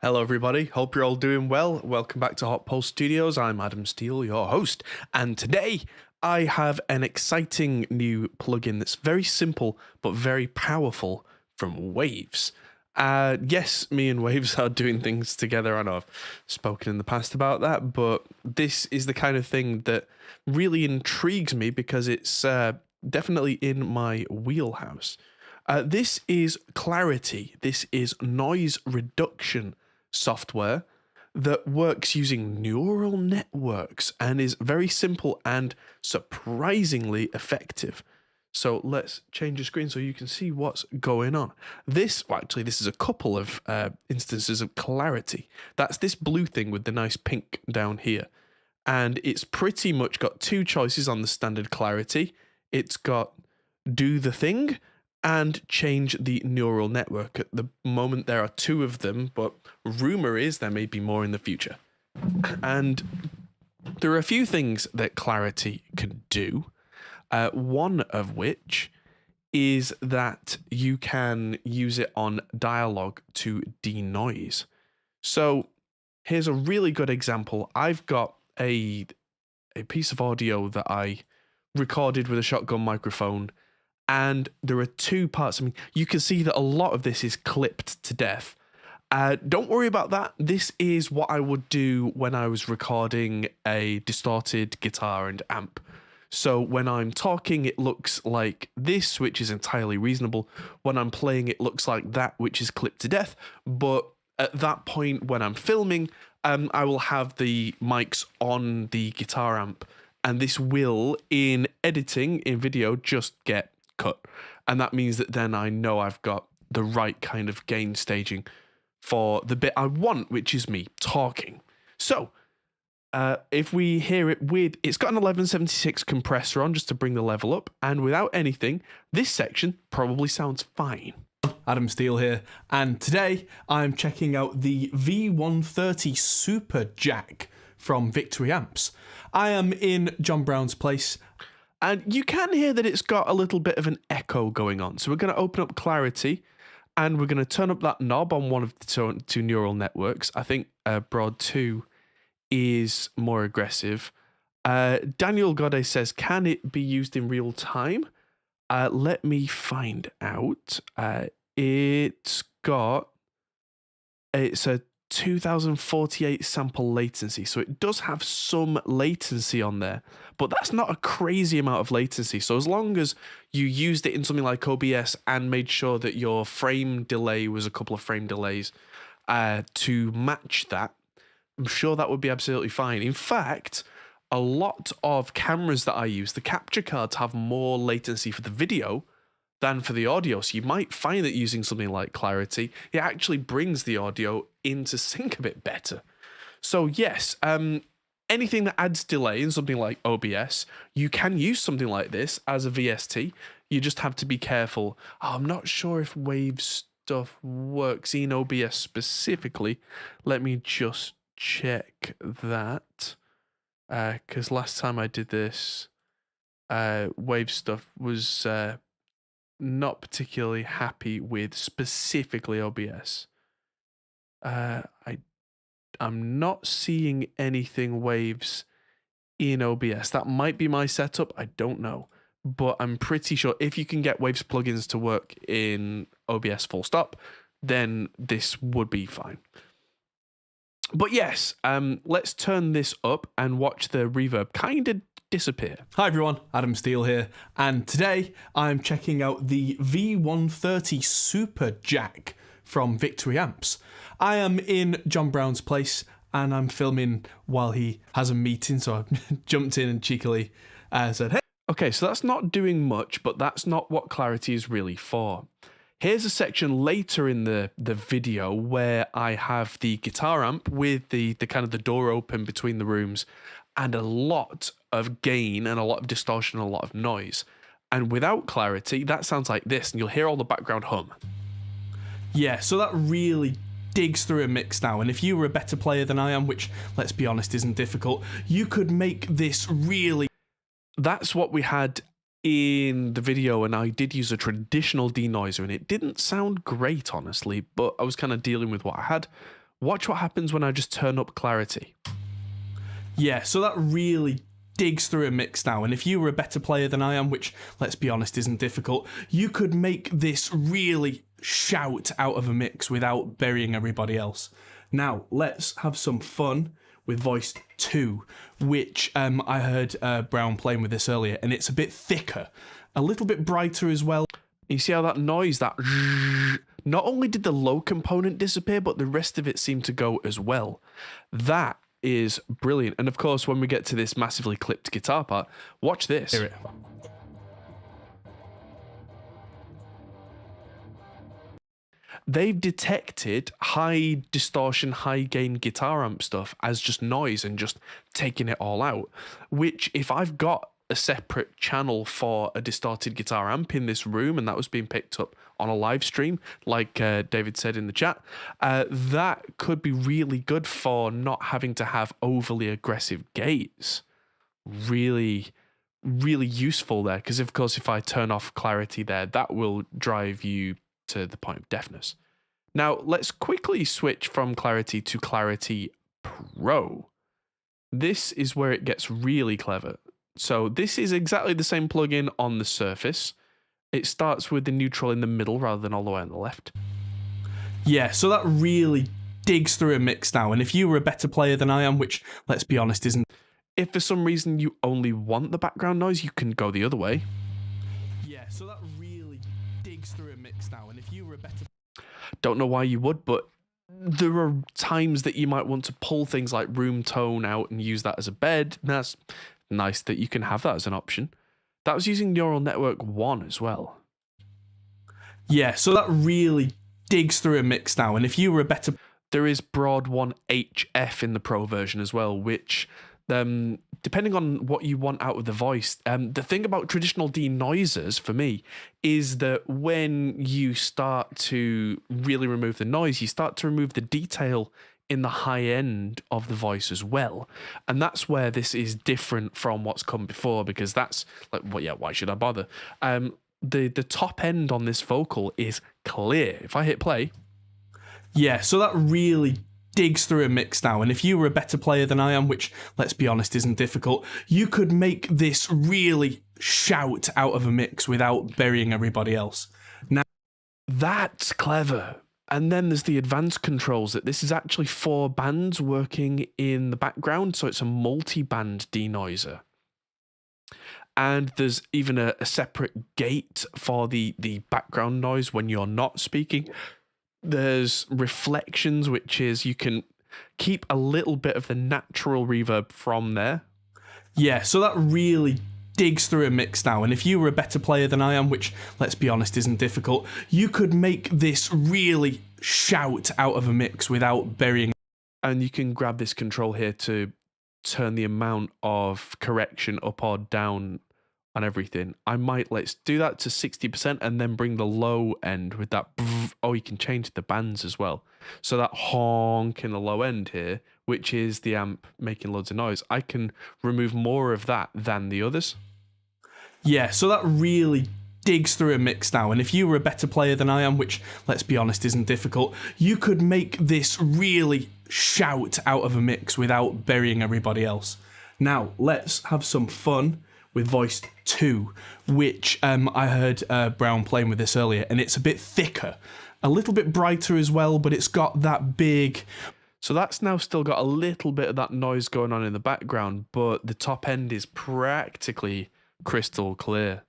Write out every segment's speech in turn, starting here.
Hello everybody, hope you're all doing well. Welcome back to Hot Pulse Studios. I'm Adam Steele, your host, and today I have an exciting new plugin that's very simple but very powerful from Waves. Yes, me and Waves are doing things together. I know I've spoken in the past about that, but this is the kind of thing that really intrigues me because it's definitely in my wheelhouse. This is Clarity. This is noise reduction software that works using neural networks and is very simple and surprisingly effective. So let's change the screen so you can see what's going on. This is a couple of instances of Clarity. That's this blue thing with the nice pink down here. And it's pretty much got two choices on the standard Clarity. It's got do the thing and change the neural network. At the moment, there are two of them, but rumor is there may be more in the future. And there are a few things that Clarity can do, one of which is that you can use it on dialogue to denoise. So here's a really good example. I've got a piece of audio that I recorded with a shotgun microphone, and there are two parts. I mean, you can see that a lot of this is clipped to death. Don't worry about that. This is what I would do when I was recording a distorted guitar and amp. So when I'm talking, it looks like this, which is entirely reasonable. When I'm playing, it looks like that, which is clipped to death. But at that point, when I'm filming, I will have the mics on the guitar amp, and this will, in editing, in video, just get cut. And that means that then I know I've got the right kind of gain staging for the bit I want, which is me talking. So if we hear it it's got an 1176 compressor on just to bring the level up, and without anything, this section probably sounds fine. Adam Steele here, and today I'm checking out the V130 Super Jack from Victory Amps. I am in John Brown's place, and you can hear that it's got a little bit of an echo going on. So we're going to open up Clarity, and we're going to turn up that knob on one of the two neural networks. I think Broad 2 is more aggressive. Daniel Godet says, can it be used in real time? Let me find out. It's a 2048 sample latency, so it does have some latency on there, but that's not a crazy amount of latency. So as long as you used it in something like OBS and made sure that your frame delay was a couple of frame delays to match that, I'm sure that would be absolutely fine. In fact, a lot of cameras that I use, the capture cards have more latency for the video than for the audio. So you might find that using something like Clarity, it actually brings the audio into sync a bit better. So yes, anything that adds delay in something like OBS, you can use something like this as a VST. You just have to be careful. I'm not sure if Wave stuff works in OBS specifically. Let me just check that. Because last time I did this, Wave stuff was not particularly happy with specifically OBS. I'm not seeing anything Waves in OBS. That might be my setup. I don't know. But I'm pretty sure if you can get Waves plugins to work in OBS full stop, then this would be fine. But yes, let's turn this up and watch the reverb kind of disappear. Hi everyone, Adam Steele here, and today I'm checking out the V130 Super Jack from Victory Amps. I am in John Brown's place, and I'm filming while he has a meeting, so I jumped in and cheekily said, hey. Okay, so that's not doing much, but that's not what Clarity is really for. Here's a section later in the video where I have the guitar amp with the kind of the door open between the rooms, and a lot of gain and a lot of distortion and a lot of noise. And without Clarity, that sounds like this, and you'll hear all the background hum. Yeah, so that really digs through a mix now, and if you were a better player than I am, which, let's be honest, isn't difficult, you could make this really... That's what we had in the video, and I did use a traditional denoiser, and it didn't sound great, honestly, but I was kind of dealing with what I had. Watch what happens when I just turn up clarity. Yeah, so that really digs through a mix now, and if you were a better player than I am, which, let's be honest, isn't difficult, you could make this really shout out of a mix without burying everybody else. Now, let's have some fun with voice 2, which I heard Brown playing with this earlier, and it's a bit thicker, a little bit brighter as well. You see how that noise, that not only did the low component disappear, but the rest of it seemed to go as well. That is brilliant. And of course, when we get to this massively clipped guitar part, watch this. Hear it. They've detected high distortion, high gain guitar amp stuff as just noise and just taking it all out, which if I've got a separate channel for a distorted guitar amp in this room and that was being picked up on a live stream, like David said in the chat, that could be really good for not having to have overly aggressive gates. Really useful there, because of course if I turn off clarity there, that will drive you to the point of deafness. Now let's quickly switch from clarity to Clarity Pro. This is where it gets really clever. So this is exactly the same plugin on the surface. It starts with the neutral in the middle rather than all the way on the left. Yeah, so that really digs through a mix now, and if you were a better player than I am, which, let's be honest, isn't... If for some reason you only want the background noise, you can go the other way. Yeah, so that really digs through a mix now, and if you were a better... Don't know why you would, but there are times that you might want to pull things like room tone out and use that as a bed. That's nice that you can have that as an option. That was using Neural Network 1 as well. Yeah, so that really digs through a mix now, and if you were a better... There is Broad 1 HF in the Pro version as well, which, depending on what you want out of the voice, the thing about traditional denoisers for me is that when you start to really remove the noise, you start to remove the detail in the high end of the voice as well. And that's where this is different from what's come before, because that's like, well, yeah, why should I bother? The top end on this vocal is clear. If I hit play. Yeah, so that really digs through a mix now, and if you were a better player than I am, which, let's be honest, isn't difficult, you could make this really shout out of a mix without burying everybody else. Now, that's clever. And then there's the advanced controls, that this is actually 4 bands working in the background, so it's a multi-band denoiser. And there's even a separate gate for the background noise when you're not speaking. There's reflections, which is you can keep a little bit of the natural reverb from there. Yeah, so that really digs through a mix now, and if you were a better player than I am, which, let's be honest, isn't difficult, you could make this really shout out of a mix without burying. And you can grab this control here to turn the amount of correction up or down on everything. Let's do that to 60% and then bring the low end with that. Oh, you can change the bands as well. So that honk in the low end here, which is the amp making loads of noise, I can remove more of that than the others. Yeah, so that really digs through a mix now, and if you were a better player than I am, which, let's be honest, isn't difficult, you could make this really shout out of a mix without burying everybody else. Now, let's have some fun with voice 2, which I heard Brown playing with this earlier, and it's a bit thicker, a little bit brighter as well, but it's got that big... So that's now still got a little bit of that noise going on in the background, but the top end is practically crystal clear.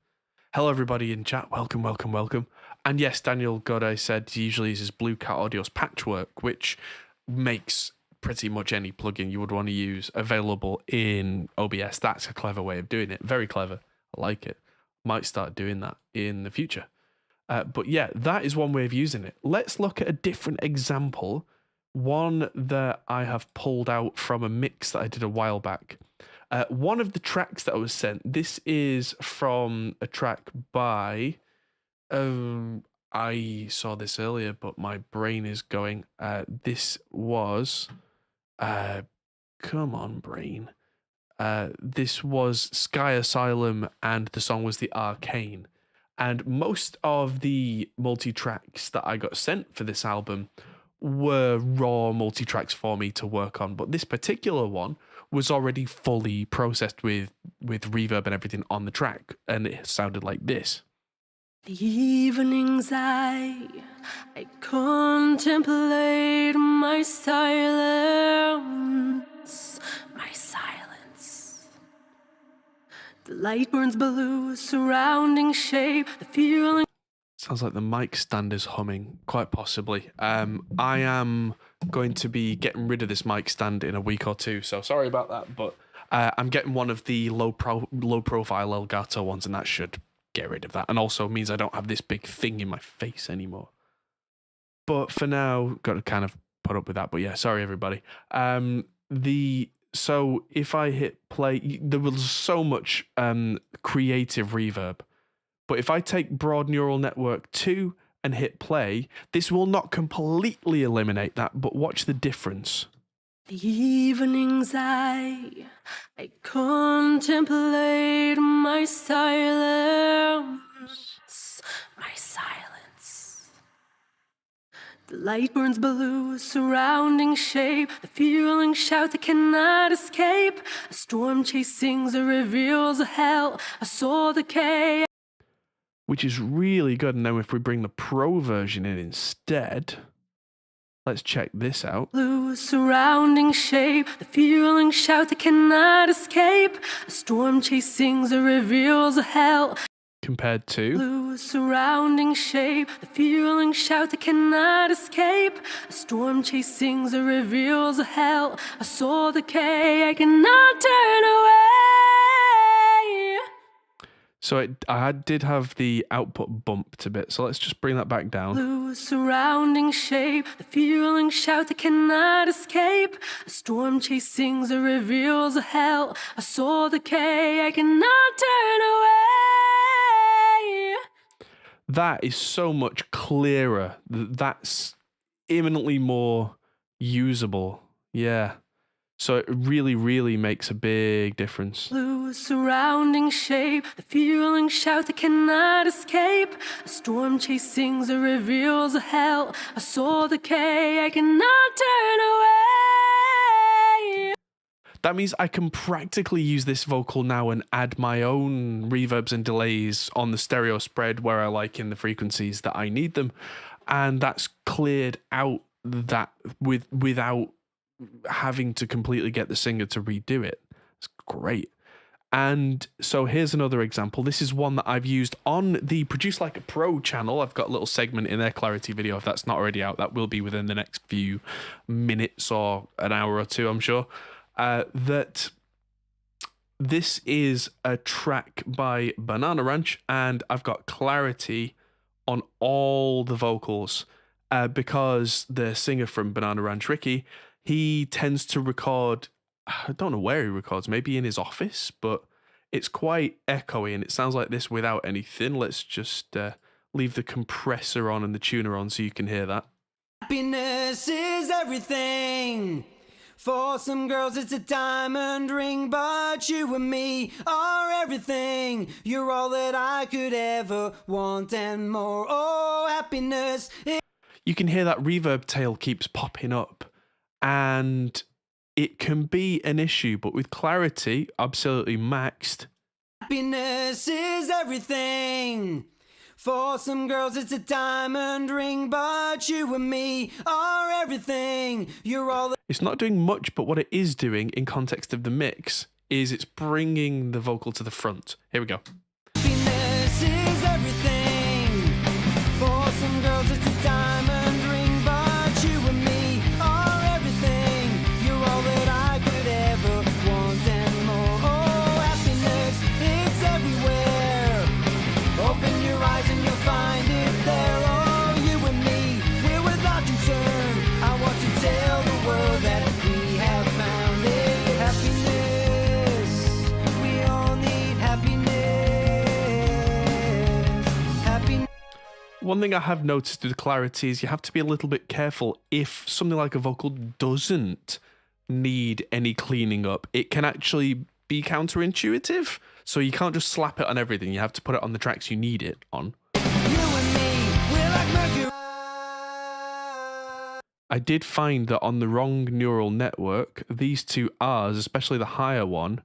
Hello everybody in chat, welcome. And yes, Daniel Goday said he usually uses Blue Cat Audio's Patchwork, which makes pretty much any plugin you would want to use available in OBS. That's a clever way of doing it, very clever, I like it. Might start doing that in the future. But yeah, that is one way of using it. Let's look at a different example, one that I have pulled out from a mix that I did a while back. One of the tracks that I was sent, this is from a track by, I saw this earlier, but my brain is going, this was, come on brain, this was Sky Asylum, and the song was The Arcane. And most of the multi-tracks that I got sent for this album were raw multi-tracks for me to work on, but this particular one was already fully processed with reverb and everything on the track, and it sounded like this. The evenings I contemplate my silence, my silence. The light burns blue, surrounding shape, the feeling. Sounds like the mic stand is humming, quite possibly. I am going to be getting rid of this mic stand in a week or two, so sorry about that, but I'm getting one of the low profile Elgato ones, and that should get rid of that, and also means I don't have this big thing in my face anymore. But for now, got to kind of put up with that. But yeah, sorry everybody. So if I hit play, there was so much creative reverb. But if I take Broad Neural Network 2 and hit play, this will not completely eliminate that, but watch the difference. The evenings I contemplate my silence, my silence. The light burns blue, surrounding shape, the feeling shouts I cannot escape. A storm chase sings, it reveals a hell, I saw the K. Which is really good. And then if we bring the pro version in instead, let's check this out. Blue surrounding shape, the feeling shouts I cannot escape. A storm chase sings, it reveals a hell. Compared to Blue surrounding shape, the feeling shouts I cannot escape. A storm chase sings, it reveals a hell. I saw the K, I cannot turn away. So I did have the output bumped a bit, so let's just bring that back down. Blue surrounding shape, the feeling shouts I cannot escape. A storm chase sings, it reveals a hell. I saw the K, I cannot turn away. That is so much clearer. That's imminently more usable. Yeah. So it really, really makes a big difference. Blue surrounding shape, the feeling shouts I cannot escape. A storm chase sings, it reveals a hell. I saw the K, I cannot turn away. That means I can practically use this vocal now and add my own reverbs and delays on the stereo spread where I like in the frequencies that I need them. And that's cleared out that without having to completely get the singer to redo it. It's great. And so here's another example. This is one that I've used on the Produce Like a Pro channel. I've got a little segment in their Clarity video. If that's not already out, that will be within the next few minutes or an hour or two, I'm sure. That this is a track by Banana Ranch, and I've got Clarity on all the vocals because the singer from Banana Ranch, Ricky, he tends to record, I don't know where he records, maybe in his office, but it's quite echoey and it sounds like this without anything. Let's just leave the compressor on and the tuner on so you can hear that. Happiness is everything. For some girls it's a diamond ring, but you and me are everything. You're all that I could ever want and more. Oh, happiness. You can hear that reverb tail keeps popping up. And it can be an issue, but with Clarity absolutely maxed. Happiness is everything. For some girls it's a diamond ring, but you and me are everything. You're all that. It's not doing much, but what it is doing in context of the mix is it's bringing the vocal to the front. Here we go. Happiness is everything. For some girls it's a diamond ring, but you and me are everything. You're all that I could ever want and more. Oh, happiness, it's everywhere. Open your eyes and you'll find it there. Oh, you and me, we're without concern. I want to tell the world that we have found it. Happiness, we all need happiness. Happiness. One thing I have noticed with Clarity is you have to be a little bit careful if something like a vocal doesn't need any cleaning up. It can actually be counterintuitive, so you can't just slap it on everything. You have to put it on the tracks you need it on. You and me, we're like Mercury. I did find that on the wrong neural network, these two R's, especially the higher one,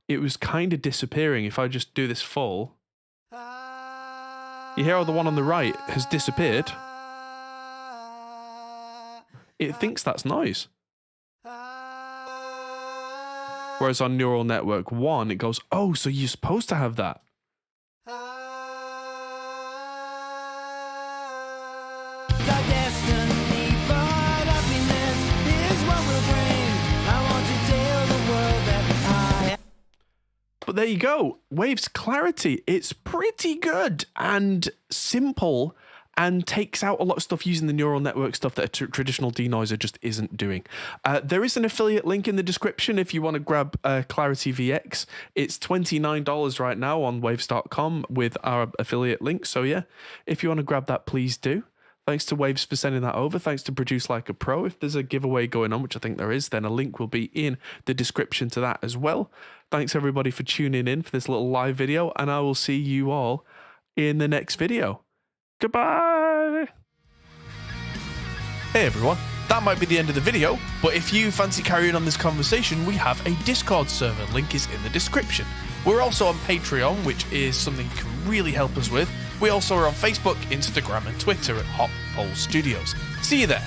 it was kind of disappearing. If I just do this full, you hear how the one on the right has disappeared? It thinks that's noise. Whereas on neural network 1, it goes, oh, so you're supposed to have that. But there you go. Wave's clarity. It's pretty good and simple and takes out a lot of stuff using the neural network stuff that a traditional denoiser just isn't doing. There is an affiliate link in the description if you want to grab Clarity VX. It's $29 right now on waves.com with our affiliate link. So yeah, if you want to grab that, please do. Thanks to Waves for sending that over. Thanks to Produce Like a Pro. If there's a giveaway going on, which I think there is, then a link will be in the description to that as well. Thanks everybody for tuning in for this little live video, and I will see you all in the next video. Goodbye. Hey everyone, that might be the end of the video, but if you fancy carrying on this conversation, we have a Discord server. Link is in the description. We're also on Patreon, which is something you can really help us with. We also are on Facebook, Instagram, and Twitter at Hot Pole Studios. See you there.